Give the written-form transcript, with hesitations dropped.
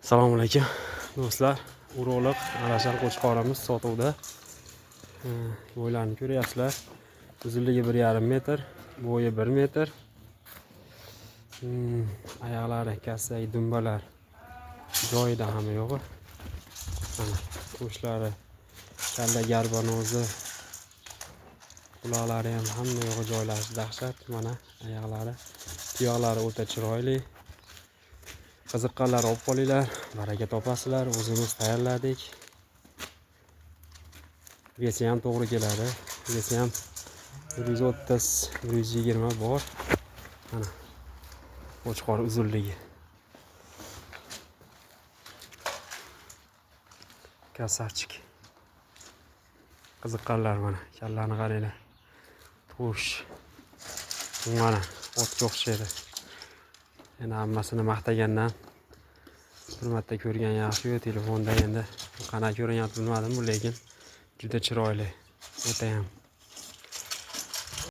Assalomu alaykum do'stlar. Urug'liq arashal qo'chqorimiz sotuvda. Bo'ylarini ko'ryapsizlar. Uzunligi 1,5 metr, bo'yi 1 metr. Oyoqlari, kassadagi dumbalar joyida hamma yo'g'i. Mana qo'shlari, kalla garbanozi, quloqlari ham hamma yo'g'i joylashi dahshat. Mana oyoqlari, tuyoqlari o'ta chiroyli. Qiziqqanlar olib qolinglar, baraka topasizlar. O'zimiz tayyorladik. Vesi ham to'g'ri keladi. Vesi ham 130-120 bor. Mana qo'chqor uzunligi. Kasachik. Qiziqqanlar mana kallani qaranglar. Xush. Mana otga o'xshaydi. Endi hammasini maqtagandan bir marta ko'rgan yaxshi-yu, telefonda endi qanaqa ko'rinyapti bilmadim, lekin juda chiroyli. O'ta ham